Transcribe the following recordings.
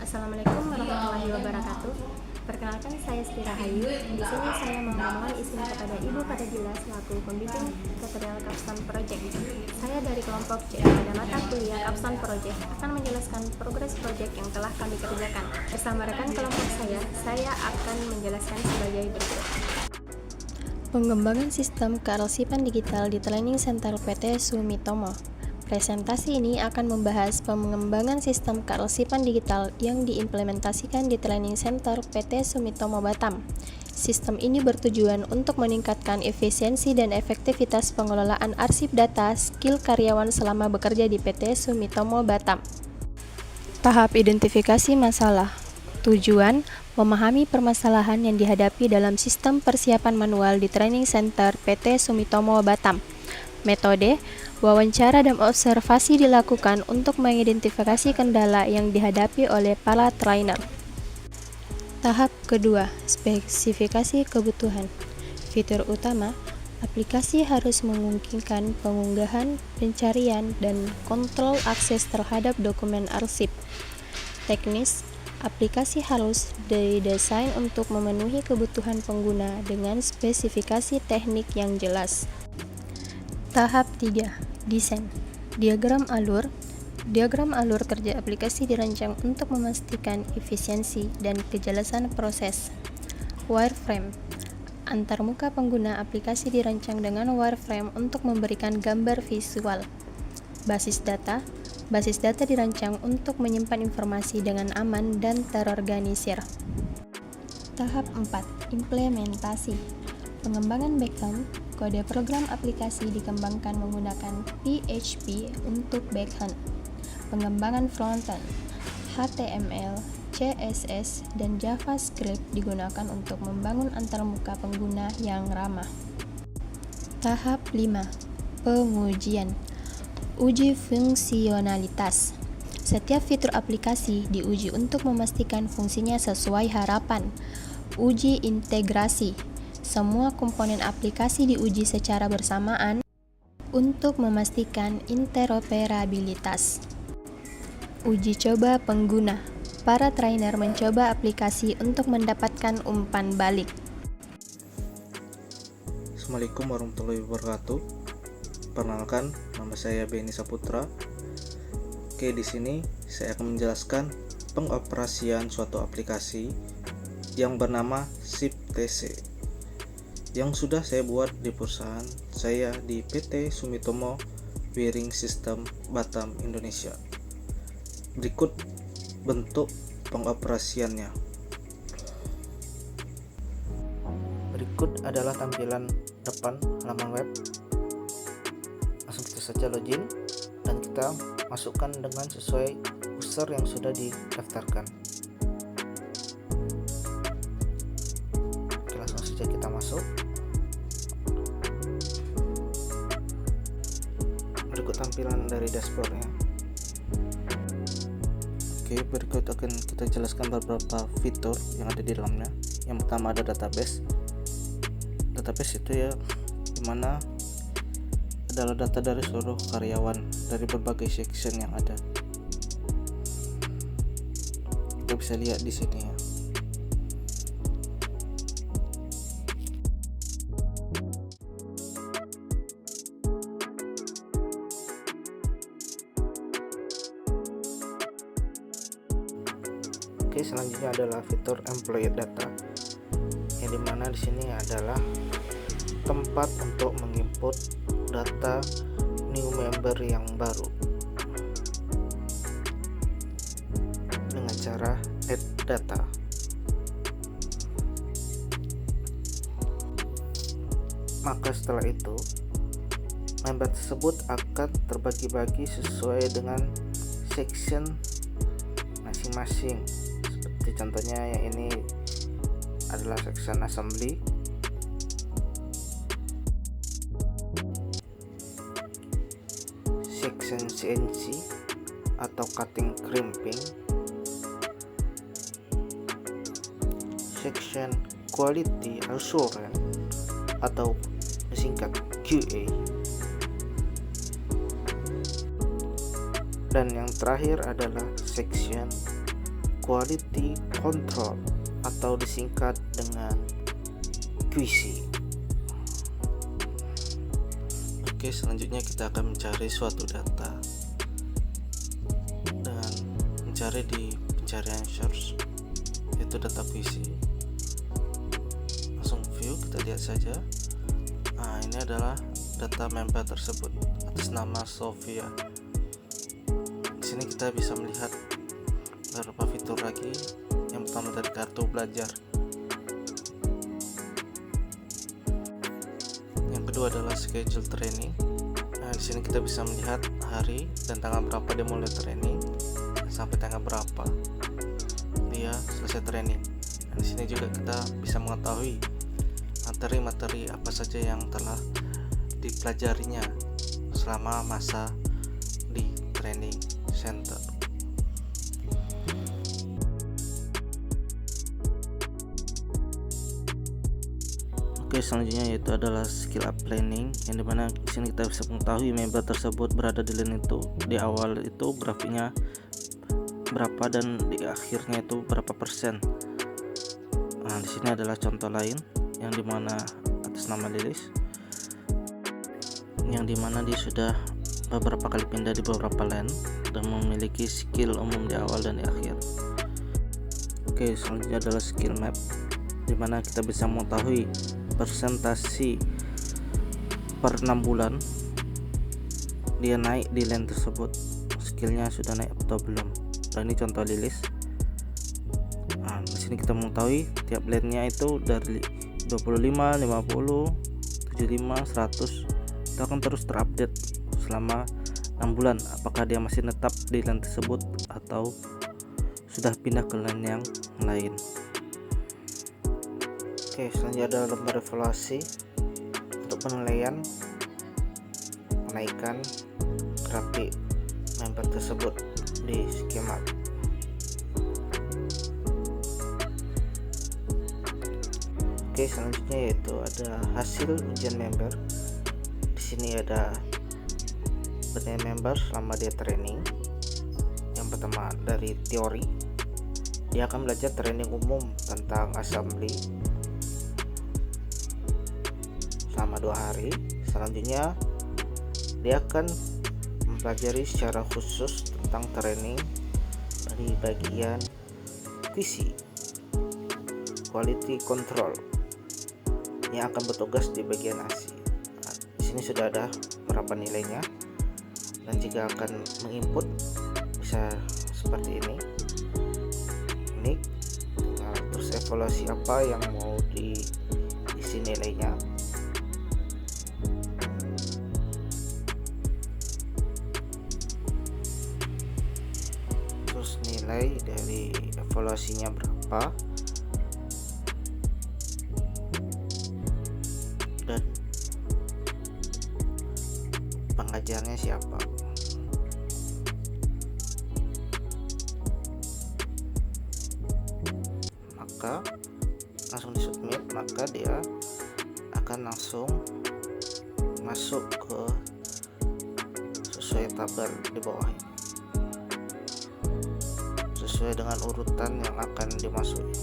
Assalamualaikum warahmatullahi wabarakatuh. Perkenalkan, saya Sri Rahayu. Di sini saya mohon izin kepada Ibu Fadila selaku pembimbing tutorial Capstone Project. Saya dari kelompok C pada mata kuliah Capstone Project akan menjelaskan progres project yang telah kami kerjakan. Bersama rekan kelompok saya akan menjelaskan sebagai berikut. Pengembangan sistem kearsipan digital di Training Center PT Sumitomo. Presentasi ini akan membahas pengembangan sistem kearsipan digital yang diimplementasikan di Training Center PT Sumitomo Batam. Sistem ini bertujuan untuk meningkatkan efisiensi dan efektivitas pengelolaan arsip data skill karyawan selama bekerja di PT Sumitomo Batam. Tahap identifikasi masalah. Tujuan memahami permasalahan yang dihadapi dalam sistem persiapan manual di Training Center PT Sumitomo Batam. Metode wawancara dan observasi dilakukan untuk mengidentifikasi kendala yang dihadapi oleh para trainer. Tahap kedua, spesifikasi kebutuhan. Fitur utama, aplikasi harus memungkinkan pengunggahan, pencarian, dan kontrol akses terhadap dokumen arsip. Teknis, aplikasi harus didesain untuk memenuhi kebutuhan pengguna dengan spesifikasi teknik yang jelas. Tahap 3. Desain. Diagram alur kerja aplikasi dirancang untuk memastikan efisiensi dan kejelasan proses. Wireframe. Antarmuka pengguna aplikasi dirancang dengan wireframe untuk memberikan gambar visual. Basis data dirancang untuk menyimpan informasi dengan aman dan terorganisir. Tahap 4. Implementasi. Pengembangan backend. Kode program aplikasi dikembangkan menggunakan PHP untuk backend. Pengembangan frontend, HTML, CSS, dan JavaScript digunakan untuk membangun antarmuka pengguna yang ramah. Tahap 5. Pengujian. Uji fungsionalitas. Setiap fitur aplikasi diuji untuk memastikan fungsinya sesuai harapan. Uji integrasi. Semua komponen aplikasi diuji secara bersamaan untuk memastikan interoperabilitas. Uji coba pengguna. Para trainer mencoba aplikasi untuk mendapatkan umpan balik. Assalamualaikum warahmatullahi wabarakatuh. Perkenalkan, nama saya Beni Saputra. Oke, di sini saya akan menjelaskan pengoperasian suatu aplikasi yang bernama SIP-TC yang sudah saya buat di perusahaan saya di PT Sumitomo Wiring System Batam, Indonesia. Berikut bentuk pengoperasiannya. Berikut adalah tampilan depan halaman web. Langsung kita saja login dan kita masukkan dengan sesuai user yang sudah didaftarkan. Oke, langsung saja kita masuk. Berikut tampilan dari dashboardnya. Oke, berikut akan kita jelaskan beberapa fitur yang ada di dalamnya. Yang pertama ada database. Database itu ya dimana adalah data dari seluruh karyawan dari berbagai section yang ada. Kita bisa lihat di sini ya. Oke, selanjutnya adalah fitur employee data, yang dimana di sini adalah tempat untuk menginput data new member yang baru dengan cara add data. Maka setelah itu member tersebut akan terbagi-bagi sesuai dengan section masing-masing. Seperti contohnya yang ini adalah section assembly, section CNC atau cutting crimping, section quality assurance atau disingkat QA, dan yang terakhir adalah section quality control atau disingkat dengan QC. Oke, selanjutnya kita akan mencari suatu data dengan mencari di pencarian search, yaitu data QC. Langsung view, kita lihat saja. Nah, ini adalah data member tersebut atas nama Sofia. Di sini kita bisa melihat beberapa fitur lagi. Yang pertama dari kartu belajar. Yang kedua adalah schedule training. Nah, di sini kita bisa melihat hari dan tanggal berapa dia mulai training dan sampai tanggal berapa dia selesai training. Dan di sini juga kita bisa mengetahui materi-materi apa saja yang telah dipelajarinya selama masa di training center. Oke, selanjutnya yaitu adalah skill up planning, yang dimana di sini kita bisa mengetahui member tersebut berada di lane itu di awal itu grafiknya berapa dan di akhirnya itu berapa persen. Nah, di sini adalah contoh lain yang dimana atas nama Lilis, yang dimana dia sudah beberapa kali pindah di beberapa lane dan memiliki skill umum di awal dan di akhir. Oke, selanjutnya adalah skill map, dimana kita bisa mengetahui presentasi per 6 bulan dia naik di lane tersebut, skillnya sudah naik atau belum. Dan ini contoh Lilis. Nah, di sini kita mengetahui tiap lane-nya itu dari 25, 50, 75, 100 itu akan terus terupdate selama 6 bulan, apakah dia masih tetap di lane tersebut atau sudah pindah ke lane yang lain. Oke, selanjutnya ada lembar evaluasi untuk penilaian menaikkan grafik member tersebut di skema. Oke, selanjutnya yaitu ada hasil ujian member. Di sini ada penilaian member selama dia training. Yang pertama dari teori, dia akan belajar training umum tentang assembly selama 2 hari. Selanjutnya dia akan mempelajari secara khusus tentang training dari bagian QC, quality control, yang akan bertugas di bagian ASI. Nah, di sini sudah ada berapa nilainya, dan jika akan menginput bisa seperti ini. Terus evaluasi apa yang mau diisi nilainya. Terus nilai dari evaluasinya berapa, dan pengajarnya siapa. Maka langsung di submit, maka dia akan langsung masuk ke sesuai tabel di bawah ini, sesuai dengan urutan yang akan dimasuki.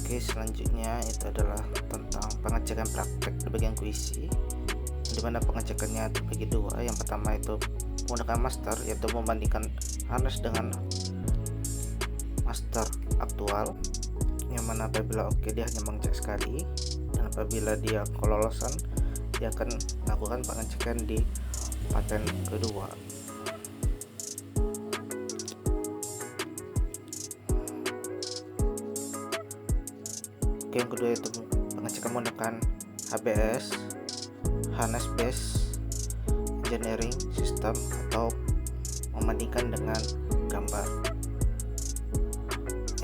Oke, selanjutnya itu adalah tentang pengecekan praktek di bagian QC, di mana pengecekannya terbagi 2. Yang pertama itu menggunakan master, yaitu membandingkan harness dengan master aktual, yang mana apabila oke dia hanya mengecek sekali, dan apabila dia kelolosan dia akan melakukan pengecekan di paten kedua. Oke, yang kedua itu pengecekan menggunakan HBS, harness based engineering system, atau membandingkan dengan gambar,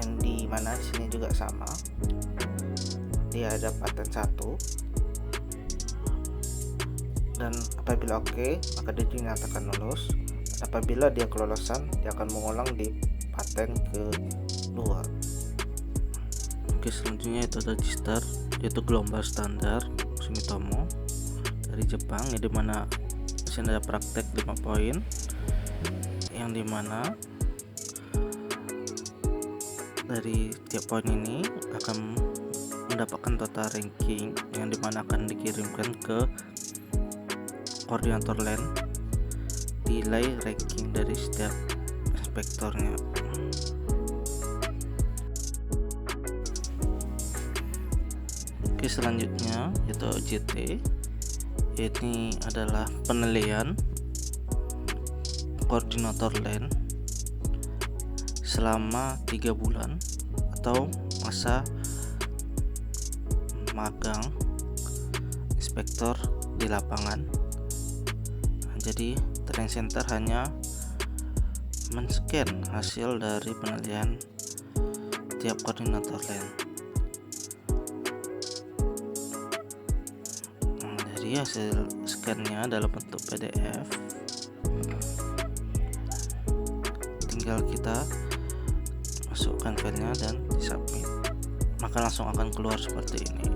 yang di mana di sini juga sama, dia ada paten 1, dan apabila oke maka dia dinyatakan lulus. Apabila dia kelolosan, dia akan mengulang di paten kedua. Oke, selanjutnya itu ada G-Star, yaitu gelombang standar Sumitomo dari Jepang, yang dimana di sini ada praktek 5 poin, yang dimana dari tiap poin ini akan mendapatkan total ranking, yang dimana akan dikirimkan ke koordinator LAN, nilai ranking dari setiap inspektornya. Oke, selanjutnya yaitu OJT. Ini adalah penilaian koordinator LAN selama 3 bulan atau masa magang inspektor di lapangan. Jadi training center hanya men-scan hasil dari penilaian tiap koordinator LAN. Jadi hasil scan-nya dalam bentuk PDF. Tinggal kita masukkan filenya dan disubmit, maka langsung akan keluar seperti ini.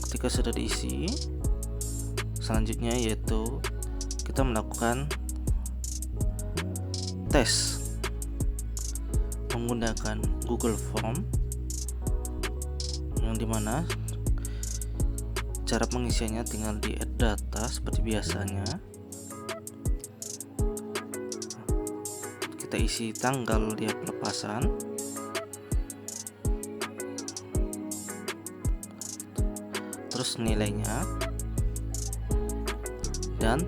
Ketika sudah diisi, selanjutnya yaitu kita melakukan tes menggunakan Google Form, yang dimana cara pengisiannya tinggal di add data seperti biasanya. Kita isi tanggal dia pelepasan, terus nilainya, dan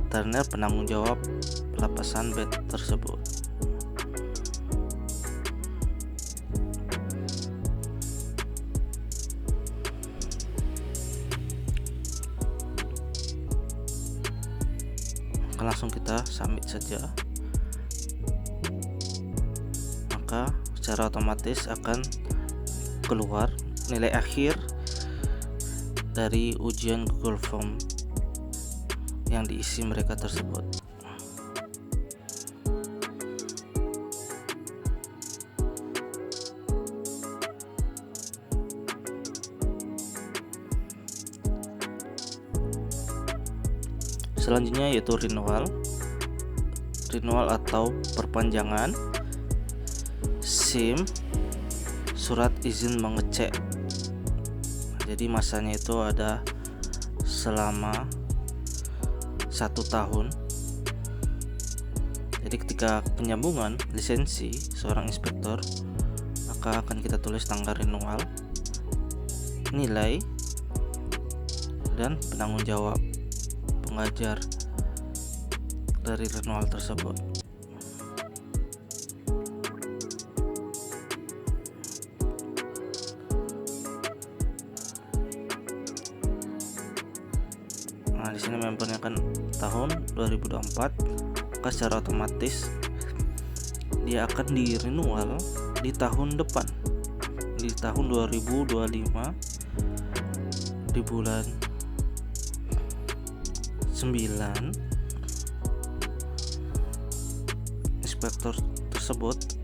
detail penanggung jawab pelepasan bed tersebut. Langsung kita submit saja, maka secara otomatis akan keluar nilai akhir dari ujian Google Form yang diisi mereka tersebut. Selanjutnya yaitu renewal atau perpanjangan SIM surat izin mengecek. Jadi masanya itu ada selama 1 tahun. Jadi ketika penyambungan lisensi seorang inspektor, maka akan kita tulis tanggal renewal, nilai, dan penanggung jawab pengajar dari renewal tersebut. Nah, di sini membernya kan tahun 2024, maka secara otomatis dia akan di renewal di tahun depan, di tahun 2025, di bulan 9. Inspektor tersebut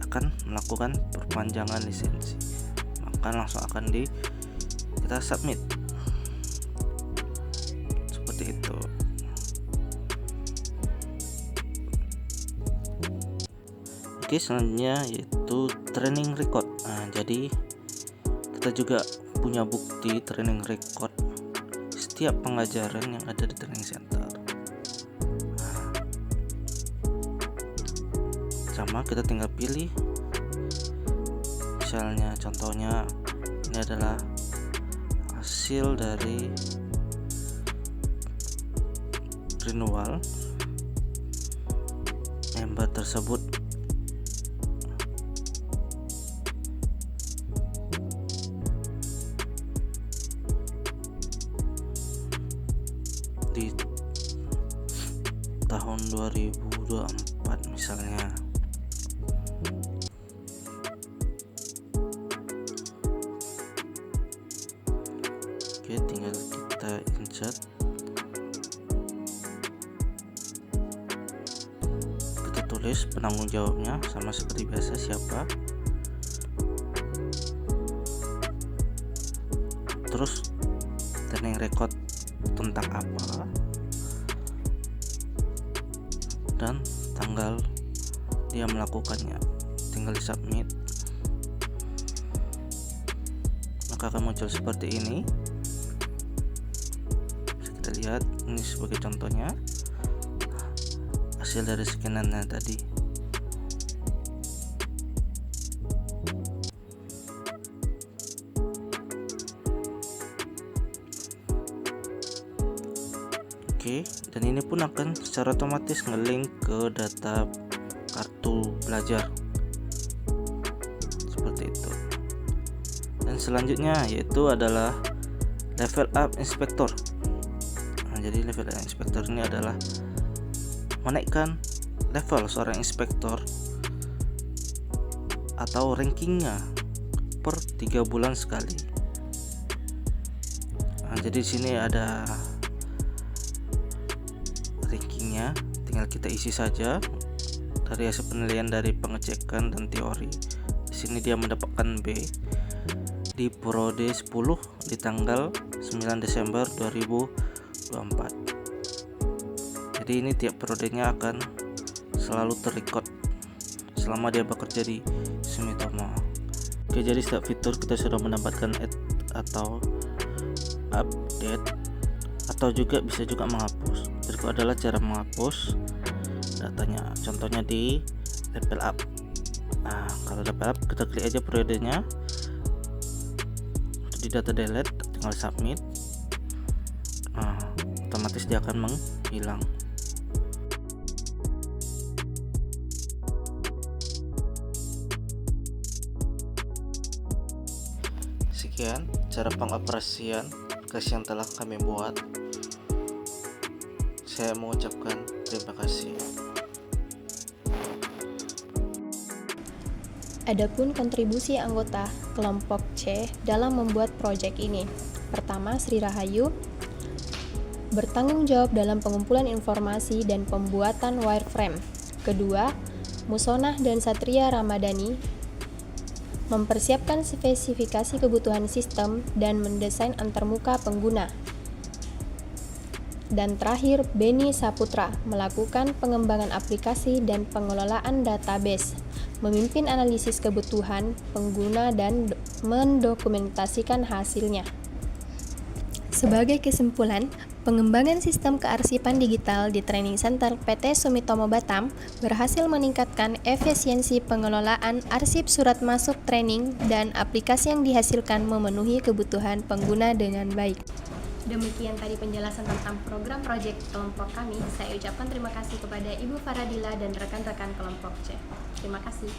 akan melakukan perpanjangan lisensi, maka langsung akan kita submit seperti itu. Oke, selanjutnya yaitu training record. Nah, jadi kita juga punya bukti training record setiap pengajaran yang ada di training center. Sama, kita tinggal pilih, misalnya contohnya ini adalah hasil dari renewal member tersebut. Di tahun 2024 misalnya. Oke, tinggal kita insert, kita tulis penanggung jawabnya sama seperti biasa, siapa, terus training record tentang apa, dan tanggal dia melakukannya. Tinggal di submit, maka akan muncul seperti ini. Bisa kita lihat, ini sebagai contohnya hasil dari scanannya tadi. Oke, dan ini pun akan secara otomatis nge-link ke data kartu pelajar seperti itu. Dan selanjutnya yaitu adalah level up inspector. Nah, jadi level up inspector ini adalah menaikkan level seorang inspektor atau rankingnya per 3 bulan sekali. Nah, jadi di sini ada rankingnya, tinggal kita isi saja dari hasil penilaian dari pengecekan dan teori. Di sini dia mendapatkan B di Prode 10 di tanggal 9 Desember 2024. Jadi ini tiap prodenya akan selalu terrecord selama dia bekerja di Sumitomo. Oke, jadi setiap fitur kita sudah mendapatkan add atau update, atau juga bisa juga menghapus. Berikut adalah cara menghapus datanya, contohnya di level up. Nah, kalau level up kita klik aja periodenya di data delete, tinggal submit. Nah, otomatis dia akan menghilang. Sekian cara pengoperasian aplikasi yang telah kami buat. Saya mengucapkan terima kasih. Adapun kontribusi anggota kelompok C dalam membuat proyek ini. Pertama, Sri Rahayu bertanggung jawab dalam pengumpulan informasi dan pembuatan wireframe. Kedua, Musonah dan Satria Ramadhani mempersiapkan spesifikasi kebutuhan sistem dan mendesain antarmuka pengguna. Dan terakhir, Beni Saputra melakukan pengembangan aplikasi dan pengelolaan database, memimpin analisis kebutuhan pengguna dan mendokumentasikan hasilnya. Sebagai kesimpulan, pengembangan sistem kearsipan digital di Training Center PT Sumitomo Batam berhasil meningkatkan efisiensi pengelolaan arsip surat masuk training dan aplikasi yang dihasilkan memenuhi kebutuhan pengguna dengan baik. Demikian tadi penjelasan tentang program proyek kelompok kami. Saya ucapkan terima kasih kepada Ibu Faradila dan rekan-rekan kelompok C. Terima kasih.